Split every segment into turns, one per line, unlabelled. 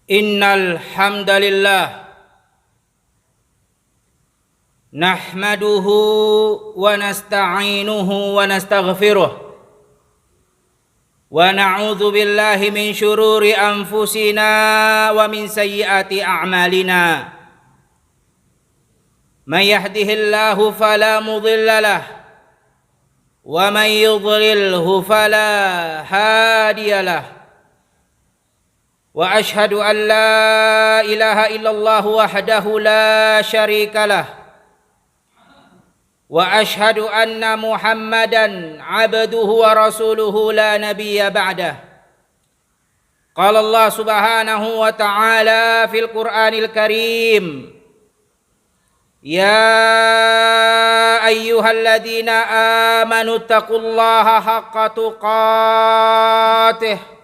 Innal hamdalillah nahmaduhu wa nasta'inuhu wa nastaghfiruh wa na'udzu billahi min syururi anfusina wa min sayyiati a'malina. May yahdihillahu fala mudilla lahu wa may yudlilhu fala hadiya lahu. Wa ashhadu an la ilaha illallah wahdahu la syarika lah. Wa ashhadu anna Muhammadan abduhu wa rasuluhu la nabiyya ba'dah. Qala Allah subhanahu wa ta'ala fil Qur'anil Karim, ya ayyuhalladzina amanu taqullaha haqqa tuqatih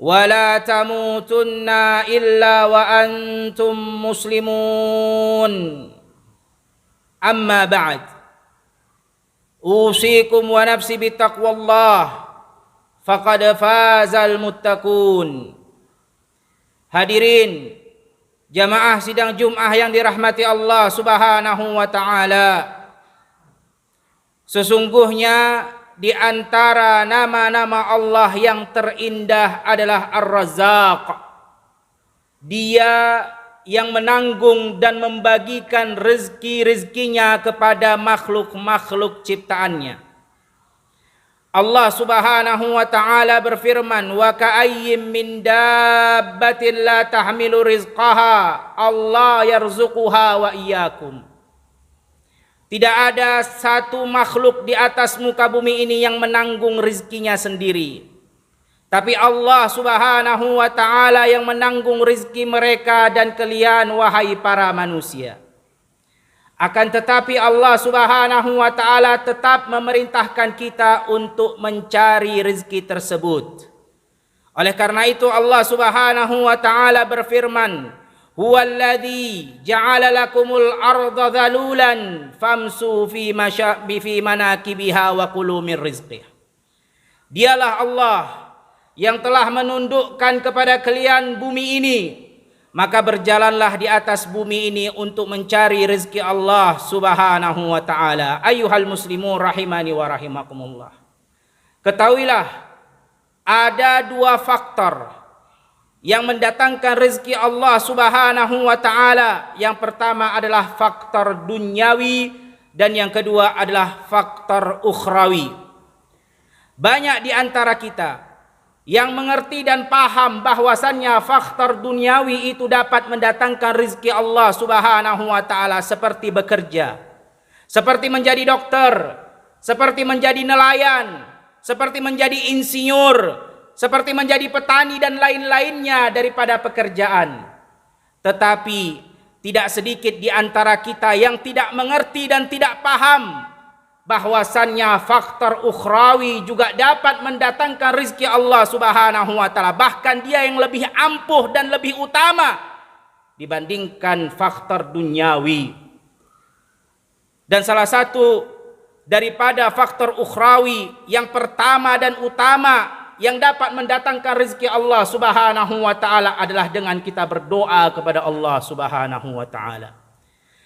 ولا تموتن إلا وأنتم مسلمون. أما بعد أوصيكم ونفسي بتقوى الله فقد فاز المتقون. Hadirin jamaah sidang Jum'ah yang dirahmati Allah subhanahu wa ta'ala, sesungguhnya di antara nama-nama Allah yang terindah adalah Ar-Razzaq. Dia yang menanggung dan membagikan rezeki-rezekinya kepada makhluk-makhluk ciptaannya. Allah subhanahu wa ta'ala berfirman, wa ka'ayyim min dabbatin la tahmilu rizqaha Allah yarzuquha wa iyyakum. Tidak ada satu makhluk di atas muka bumi ini yang menanggung rezekinya sendiri. Tapi Allah subhanahu wa ta'ala yang menanggung rezeki mereka dan kalian, wahai para manusia. Akan tetapi Allah subhanahu wa ta'ala tetap memerintahkan kita untuk mencari rezeki tersebut. Oleh karena itu Allah subhanahu wa ta'ala berfirman, huwallazi ja'ala lakumul arda dhalulan famsu fi manakibiha wa kulu min rizqih. Dialah Allah yang telah menundukkan kepada kalian bumi ini, maka berjalanlah di atas bumi ini untuk mencari rezeki Allah subhanahu wa ta'ala. Ayyuhal muslimun rahimani wa rahimakumullah. Ketahuilah ada dua faktor yang mendatangkan rezeki Allah subhanahu wa ta'ala. Yang pertama adalah faktor duniawi dan yang kedua adalah faktor ukhrawi. Banyak di antara kita yang mengerti dan paham bahwasannya faktor duniawi itu dapat mendatangkan rezeki Allah subhanahu wa ta'ala, seperti bekerja, seperti menjadi dokter, seperti menjadi nelayan, seperti menjadi insinyur, seperti menjadi petani dan lain-lainnya daripada pekerjaan. Tetapi tidak sedikit di antara kita yang tidak mengerti dan tidak paham bahwasannya faktor ukhrawi juga dapat mendatangkan rezeki Allah subhanahu wa ta'ala. Bahkan dia yang lebih ampuh dan lebih utama dibandingkan faktor duniawi. Dan salah satu daripada faktor ukhrawi yang pertama dan utama yang dapat mendatangkan rezeki Allah subhanahu wa ta'ala adalah dengan kita berdoa kepada Allah subhanahu wa ta'ala.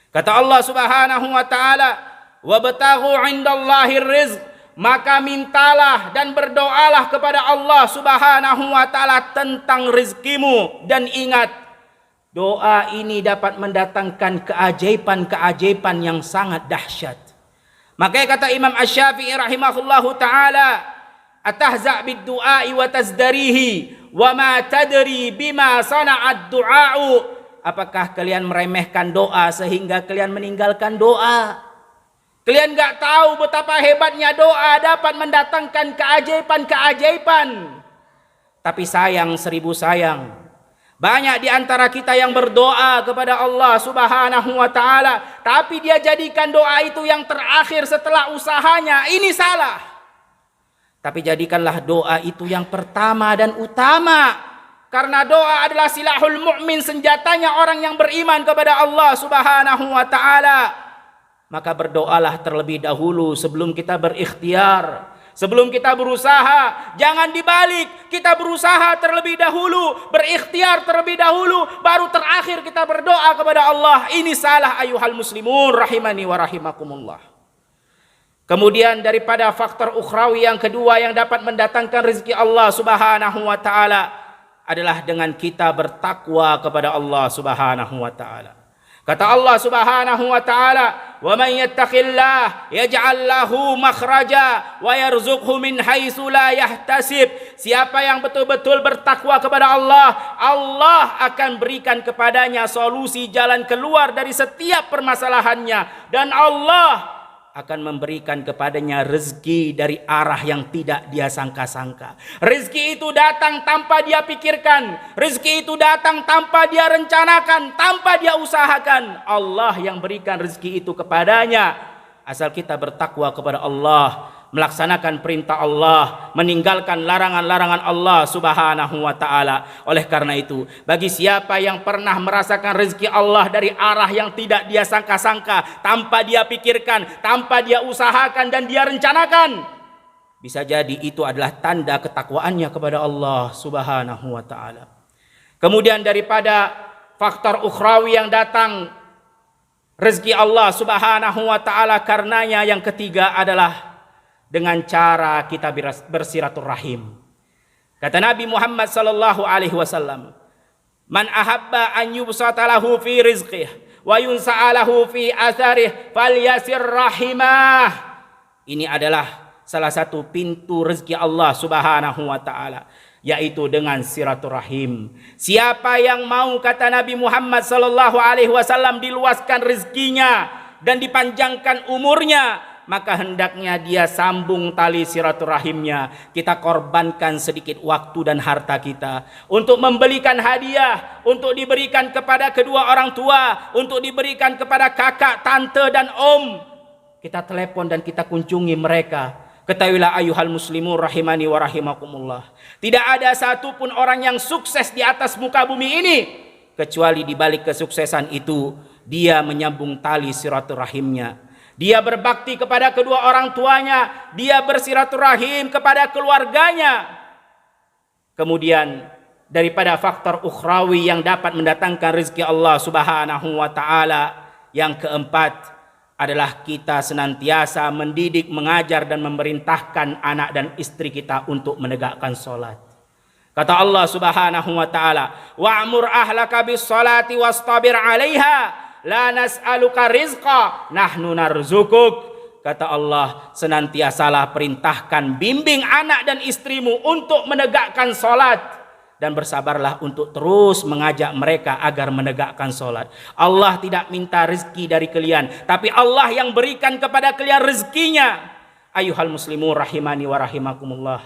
Kata Allah subhanahu wa ta'ala, wabtaghu indallahir rizq, maka mintalah dan berdoalah kepada Allah subhanahu wa ta'ala tentang rezekimu. Dan ingat, doa ini dapat mendatangkan keajaiban-keajaiban yang sangat dahsyat. Makanya kata Imam Asy-Syafi'i rahimahullahu ta'ala, atahza' bid-du'ai wa tazdarihi wa ma tadri bima sana'ad du'a'u. Apakah kalian meremehkan doa sehingga kalian meninggalkan doa? Kalian enggak tahu betapa hebatnya doa dapat mendatangkan keajaiban-keajaiban. Tapi sayang, seribu sayang, banyak di antara kita yang berdoa kepada Allah subhanahu wa ta'ala, tapi dia jadikan doa itu yang terakhir setelah usahanya. Ini salah. Tapi jadikanlah doa itu yang pertama dan utama. Karena doa adalah silahul mu'min, senjatanya orang yang beriman kepada Allah subhanahu wa ta'ala. Maka berdoalah terlebih dahulu sebelum kita berikhtiar. Sebelum kita berusaha, jangan dibalik. Kita berusaha terlebih dahulu, berikhtiar terlebih dahulu, baru terakhir kita berdoa kepada Allah. Ini salah ayuhal muslimun rahimani wa rahimakumullah. Kemudian daripada faktor ukhrawi yang kedua yang dapat mendatangkan rezeki Allah Subhanahu wa taala adalah dengan kita bertakwa kepada Allah Subhanahu wa taala. Kata Allah Subhanahu wa taala, "Wa man yattaqillah yaj'al lahu makhraja wa yarzuqhu min haitsu la yahtasib." Siapa yang betul-betul bertakwa kepada Allah, Allah akan berikan kepadanya solusi jalan keluar dari setiap permasalahannya, dan Allah akan memberikan kepadanya rezeki dari arah yang tidak dia sangka-sangka. Rezeki itu datang tanpa dia pikirkan. Rezeki itu datang tanpa dia rencanakan, tanpa dia usahakan. Allah yang berikan rezeki itu kepadanya. Asal kita bertakwa kepada Allah, melaksanakan perintah Allah, meninggalkan larangan-larangan Allah Subhanahu wa taala. Oleh karena itu, bagi siapa yang pernah merasakan rezeki Allah dari arah yang tidak dia sangka-sangka, tanpa dia pikirkan, tanpa dia usahakan dan dia rencanakan, bisa jadi itu adalah tanda ketakwaannya kepada Allah Subhanahu wa taala. Kemudian daripada faktor ukhrawi yang datang rezeki Allah Subhanahu wa taala karenanya, yang ketiga adalah dengan cara kita bersiraturahim. Kata Nabi Muhammad sallallahu alaihi wasallam, "Man ahabba an yubsata lahu fi rizqihi wa yunsa'alahu fi atharih falyasir rahimah." Ini adalah salah satu pintu rezeki Allah Subhanahu wa taala, yaitu dengan silaturahim. Siapa yang mau, kata Nabi Muhammad sallallahu alaihi wasallam, diluaskan rezekinya dan dipanjangkan umurnya, maka hendaknya dia sambung tali silaturahimnya. Kita korbankan sedikit waktu dan harta kita untuk membelikan hadiah, untuk diberikan kepada kedua orang tua, untuk diberikan kepada kakak, tante dan om. Kita telepon dan kita kunjungi mereka. Ketahuilah ayuhal muslimun rahimani wa rahimakumullah, tidak ada satupun orang yang sukses di atas muka bumi ini kecuali di balik kesuksesan itu dia menyambung tali silaturahimnya. Dia berbakti kepada kedua orang tuanya, dia bersiraturahim kepada keluarganya. Kemudian daripada faktor ukhrawi yang dapat mendatangkan rezeki Allah Subhanahu wa taala, yang keempat adalah kita senantiasa mendidik, mengajar dan memerintahkan anak dan istri kita untuk menegakkan salat. Kata Allah Subhanahu wa taala, "Wa'mur ahlaka bis salati wastabir 'alaiha. La nas'aluka rizqa, nahnu narzukuk." Kata Allah, senantiasalah perintahkan, bimbing anak dan istrimu untuk menegakkan salat, dan bersabarlah untuk terus mengajak mereka agar menegakkan salat. Allah tidak minta rezeki dari kalian, tapi Allah yang berikan kepada kalian rezekinya. Ayuhal muslimun rahimani wa rahimakumullah.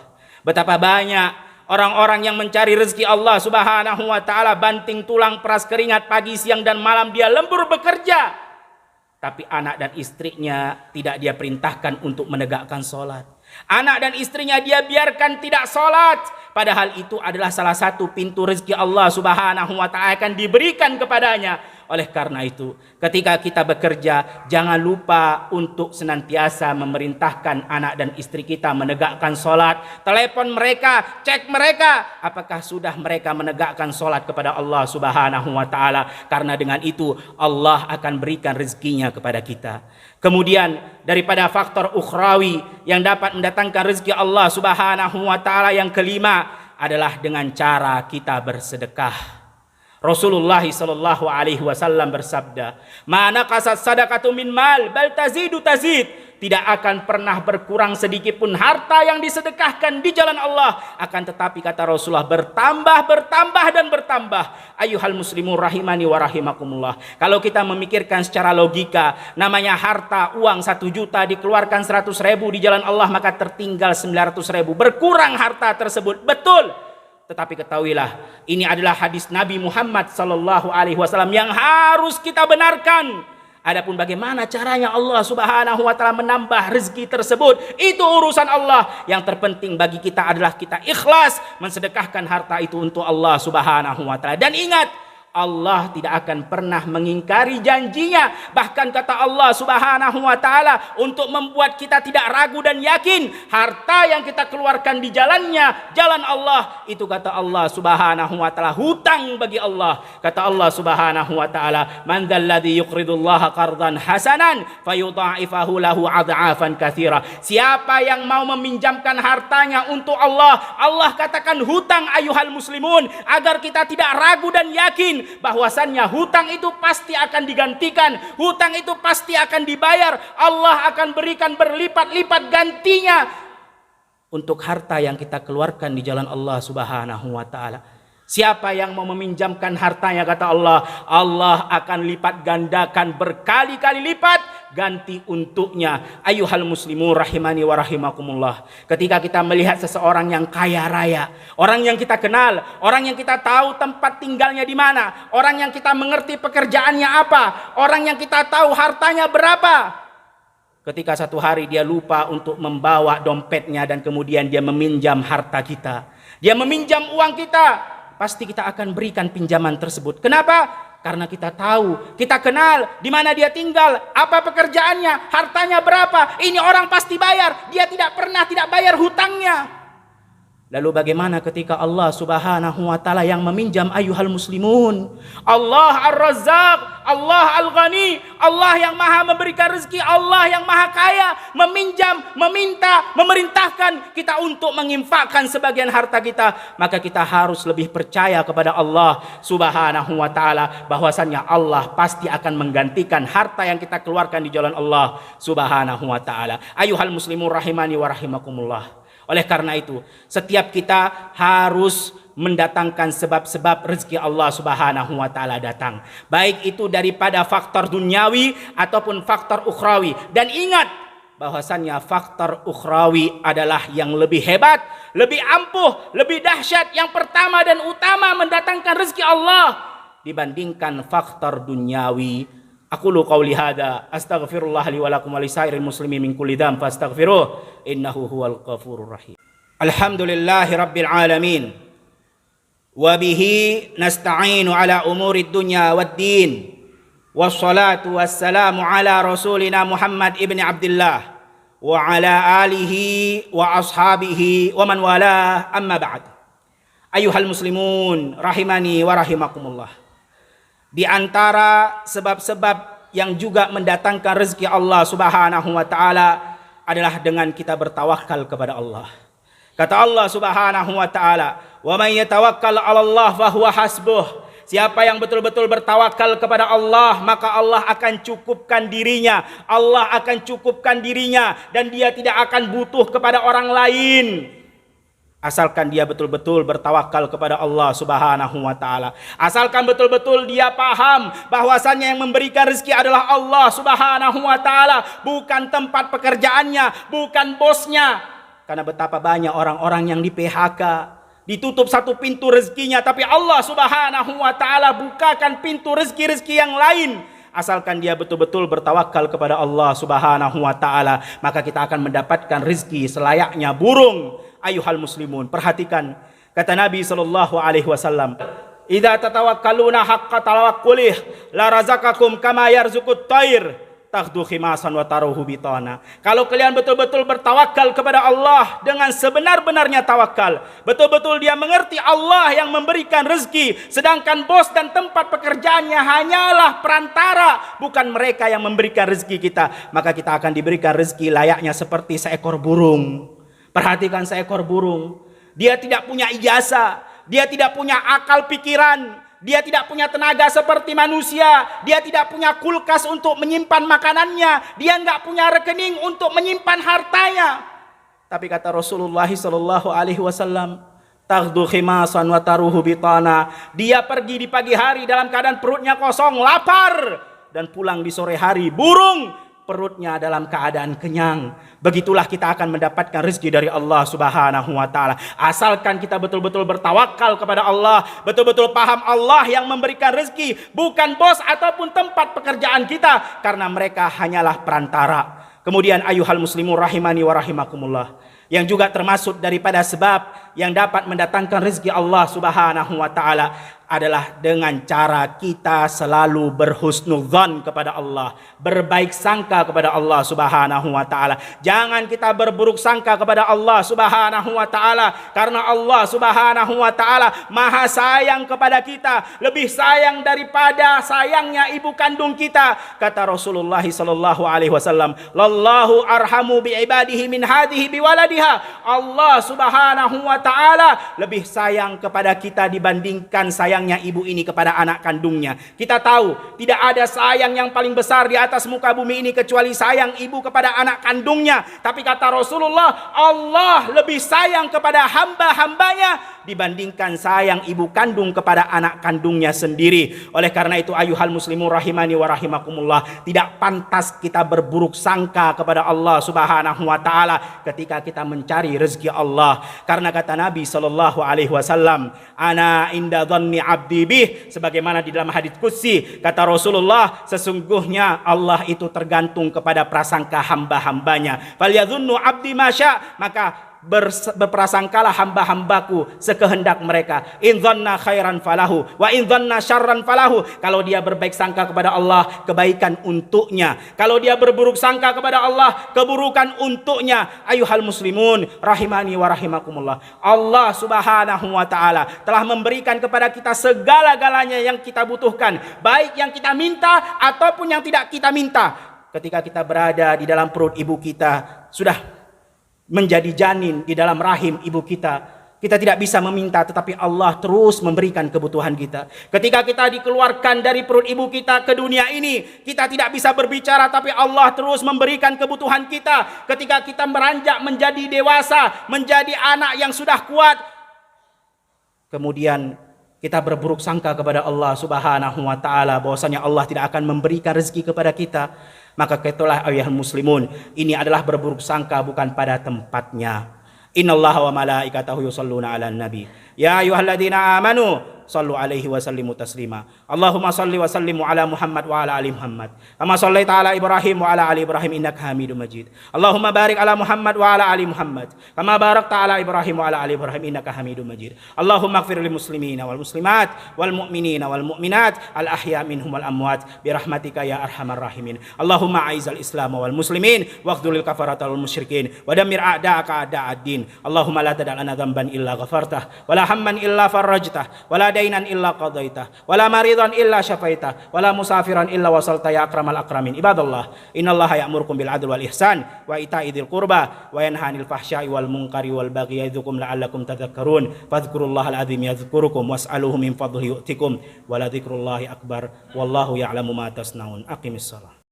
Betapa banyak orang-orang yang mencari rezeki Allah Subhanahu wa taala banting tulang peras keringat pagi, siang dan malam dia lembur bekerja, tapi anak dan istrinya tidak dia perintahkan untuk menegakkan salat. Anak dan istrinya dia biarkan tidak salat, padahal itu adalah salah satu pintu rezeki Allah Subhanahu wa taala akan diberikan kepadanya. Oleh karena itu, ketika kita bekerja, jangan lupa untuk senantiasa memerintahkan anak dan istri kita menegakkan salat. Telepon mereka, cek mereka apakah sudah mereka menegakkan salat kepada Allah Subhanahu wa taala, karena dengan itu Allah akan berikan rezekinya kepada kita. Kemudian daripada faktor ukhrawi yang dapat mendatangkan rezeki Allah Subhanahu wa taala, yang kelima adalah dengan cara kita bersedekah. Rasulullah sallallahu alaihi wasallam bersabda, "Mana kasat sadaqatu min mal bal tazidu tazid." Tidak akan pernah berkurang sedikit pun harta yang disedekahkan di jalan Allah, akan tetapi kata Rasulullah bertambah, bertambah dan bertambah. Ayuhal muslimun rahimani wa rahimakumullah. Kalau kita memikirkan secara logika, namanya harta uang 1 juta dikeluarkan 100 ribu di jalan Allah, maka tertinggal 900 ribu. Berkurang harta tersebut, betul. Tetapi ketahuilah, ini adalah hadis Nabi Muhammad sallallahu alaihi wasallam yang harus kita benarkan. Adapun bagaimana caranya Allah Subhanahu wa taala menambah rezeki tersebut, itu urusan Allah. Yang terpenting bagi kita adalah kita ikhlas mensedekahkan harta itu untuk Allah Subhanahu wa taala. Dan ingat, Allah tidak akan pernah mengingkari janjinya. Bahkan kata Allah Subhanahu wa ta'ala, untuk membuat kita tidak ragu dan yakin, harta yang kita keluarkan di jalannya, jalan Allah, itu kata Allah Subhanahu wa ta'ala hutang bagi Allah. Kata Allah Subhanahu wa ta'ala, man dzalladzi yuqridullaha qardan hasanan fayudha'ifahu lahu adha'afan katsira. Siapa yang mau meminjamkan hartanya untuk Allah, Allah katakan hutang ayuhal muslimun, agar kita tidak ragu dan yakin bahwasannya hutang itu pasti akan digantikan, hutang itu pasti akan dibayar. Allah akan berikan berlipat-lipat gantinya untuk harta yang kita keluarkan di jalan Allah Subhanahu wa ta'ala. Siapa yang mau meminjamkan hartanya, kata Allah, Allah akan lipat gandakan berkali-kali lipat ganti untuknya. Ayuhal muslimun rahimani wa rahimakumullah. Ketika kita melihat seseorang yang kaya raya, orang yang kita kenal, orang yang kita tahu tempat tinggalnya di mana, orang yang kita mengerti pekerjaannya apa, orang yang kita tahu hartanya berapa, ketika satu hari dia lupa untuk membawa dompetnya dan kemudian dia meminjam harta kita, dia meminjam uang kita, pasti kita akan berikan pinjaman tersebut. Kenapa? Karena kita tahu, kita kenal di mana dia tinggal, apa pekerjaannya, hartanya berapa. Ini orang pasti bayar. Dia tidak pernah tidak bayar hutangnya. Lalu bagaimana ketika Allah Subhanahu wa ta'ala yang meminjam ayuhal muslimun? Allah Ar-Razzaq, Allah Al-Ghani, Allah yang maha memberikan rezeki, Allah yang maha kaya, meminjam, meminta, memerintahkan kita untuk menginfakkan sebagian harta kita. Maka kita harus lebih percaya kepada Allah Subhanahu wa ta'ala, bahwasannya Allah pasti akan menggantikan harta yang kita keluarkan di jalan Allah Subhanahu wa ta'ala. Ayuhal muslimun rahimani wa rahimakumullah. Oleh karena itu, setiap kita harus mendatangkan sebab-sebab rezeki Allah Subhanahu wa ta'ala datang. Baik itu daripada faktor duniawi ataupun faktor ukhrawi. Dan ingat bahwasannya faktor ukhrawi adalah yang lebih hebat, lebih ampuh, lebih dahsyat, yang pertama dan utama mendatangkan rezeki Allah dibandingkan faktor duniawi. Aqulu qawli hadza astaghfirullah li wa lakum wa lisairil muslimin min kulli dzamb fastaghfiruh innahu huwal ghafurur rahim. Alhamdulillahi rabbil alamin wa bihi nasta'inu ala umurid dunya waddin wassalatu wassalamu ala rasulina Muhammad ibn Abdullah wa ala alihi wa ashabihi wa man wala, amma ba'd. Ayuhal muslimun rahimani wa rahimakumullah. Di antara sebab-sebab yang juga mendatangkan rezeki Allah Subhanahu wa ta'ala adalah dengan kita bertawakal kepada Allah. Kata Allah Subhanahu wa ta'ala, "Wa man yatawakkal 'ala Allah fa huwa hasbuh." Siapa yang betul-betul bertawakal kepada Allah, maka Allah akan cukupkan dirinya. Allah akan cukupkan dirinya dan dia tidak akan butuh kepada orang lain. Asalkan dia betul-betul bertawakal kepada Allah Subhanahu wa ta'ala. Asalkan betul-betul dia paham bahwasannya yang memberikan rezeki adalah Allah Subhanahu wa ta'ala, bukan tempat pekerjaannya, bukan bosnya. Karena betapa banyak orang-orang yang di PHK, ditutup satu pintu rezekinya, tapi Allah Subhanahu wa ta'ala bukakan pintu rezeki-rezeki yang lain. Asalkan dia betul-betul bertawakal kepada Allah Subhanahu wa ta'ala, maka kita akan mendapatkan rezeki selayaknya burung. Ayuhal muslimun, perhatikan kata Nabi sallallahu alaihi wasallam, "Idza tatawakkaluna haqqa tawakkulih la razaqakum kama yarzuqut thair taghdu khimasan wa taruhu bitana." Kalau kalian betul-betul bertawakal kepada Allah dengan sebenar-benarnya tawakal, betul-betul dia mengerti Allah yang memberikan rezeki, sedangkan bos dan tempat pekerjaannya hanyalah perantara, bukan mereka yang memberikan rezeki kita, maka kita akan diberikan rezeki layaknya seperti seekor burung. Perhatikan seekor burung. Dia tidak punya ijazah, dia tidak punya akal pikiran, dia tidak punya tenaga seperti manusia, dia tidak punya kulkas untuk menyimpan makanannya, dia nggak punya rekening untuk menyimpan hartanya. Tapi kata Rasulullah sallallahu alaihi wasallam, taghdu khimasan wa taruhu bitana. Dia pergi di pagi hari dalam keadaan perutnya kosong, lapar, dan pulang di sore hari burung, perutnya dalam keadaan kenyang. Begitulah kita akan mendapatkan rezeki dari Allah Subhanahu wa ta'ala. Asalkan kita betul-betul bertawakal kepada Allah, betul-betul paham Allah yang memberikan rezeki, bukan bos ataupun tempat pekerjaan kita, karena mereka hanyalah perantara. Kemudian ayuhal muslimun rahimani wa rahimakumullah, yang juga termasuk daripada sebab yang dapat mendatangkan rezeki Allah Subhanahu wa taala adalah dengan cara kita selalu berhusnudzon kepada Allah, berbaik sangka kepada Allah Subhanahu wa taala. Jangan kita berburuk sangka kepada Allah Subhanahu wa taala, karena Allah Subhanahu wa taala Maha sayang kepada kita, lebih sayang daripada sayangnya ibu kandung kita. Kata Rasulullah sallallahu alaihi wasallam, "Lallahu arhamu bi ibadihi min hadhihi bi waladiha." Allah Subhanahu wa taala lebih sayang kepada kita dibandingkan sayangnya ibu ini kepada anak kandungnya. Kita tahu tidak ada sayang yang paling besar di atas muka bumi ini kecuali sayang ibu kepada anak kandungnya. Tapi kata Rasulullah, Allah lebih sayang kepada hamba-hambanya dibandingkan sayang ibu kandung kepada anak kandungnya sendiri. Oleh karena itu ayuhal muslimun rahimani wa rahimakumullah, tidak pantas kita berburuk sangka kepada Allah Subhanahu wa taala ketika kita mencari rezeki Allah. Karena kata Nabi sallallahu alaihi wasallam, "Ana inda dhanni 'abdi bih", sebagaimana di dalam hadits qudsi kata Rasulullah, sesungguhnya Allah itu tergantung kepada prasangka hamba-hambanya. "Falyadhunnu 'abdi masya", maka berprasangkalah hamba-hambaku sekehendak mereka. In dhanna khairan falahu wa in dhanna syarran falahu. Kalau dia berbaik sangka kepada Allah, kebaikan untuknya. Kalau dia berburuk sangka kepada Allah, keburukan untuknya. Ayuhal muslimun rahimani wa rahimakumullah, Allah Subhanahu wa taala telah memberikan kepada kita segala-galanya yang kita butuhkan, baik yang kita minta ataupun yang tidak kita minta. Ketika kita berada di dalam perut ibu kita, sudah menjadi janin di dalam rahim ibu kita, kita tidak bisa meminta, tetapi Allah terus memberikan kebutuhan kita. Ketika kita dikeluarkan dari perut ibu kita ke dunia ini, kita tidak bisa berbicara, tapi Allah terus memberikan kebutuhan kita. Ketika kita beranjak menjadi dewasa, menjadi anak yang sudah kuat, kemudian kita berburuk sangka kepada Allah Subhanahu wa taala bahwasanya Allah tidak akan memberikan rezeki kepada kita, maka itulah ayuhal muslimun, ini adalah berburuk sangka bukan pada tempatnya. Innallaha wa malaikatahu yusholluna 'alan nabi ya ayyuhalladzina amanu sallu alaihi wa sallimu taslima. Allahumma salli wa sallimu ala Muhammad wa ala ali Muhammad kama sallaita ala Ibrahim wa ala ali Ibrahim innaka Hamidum Majid. Allahumma barik ala Muhammad wa ala ali Muhammad kama barakta ala Ibrahim wa ala ali Ibrahim innaka Hamidum Majid. Allahumma ighfir lil muslimina wal muslimat wal mu'minina wal mu'minat al ahya minhum wal amwat bi rahmatika ya arhamar rahimin. Allahumma aizal islam wal muslimin waqdulil kafarata wal musyrikin wa dammir a'da'aka a'da'ad-din. Allahumma la tada' lana dhanban illa ghafartah wa la hamman illa farajtah wa la dainan illa qadaitah wa la maridan illa syafaitah wa la musafiran illa wasalta ya akramal akramin. Ibadallah, innallaha ya'murukum bil 'adli wal ihsan wa ita'i dzil qurba wa yanha 'anil fahsya'i wal munkari wal baghi ya'idzukum la'allakum tadhakkarun. Fadhkurullahal 'azim yadhkurukum was'aluhu min fadlihi yu'tikum wa la dzikrullahi akbar wallahu ya'lamu ma tasnaun. Aqimissalah.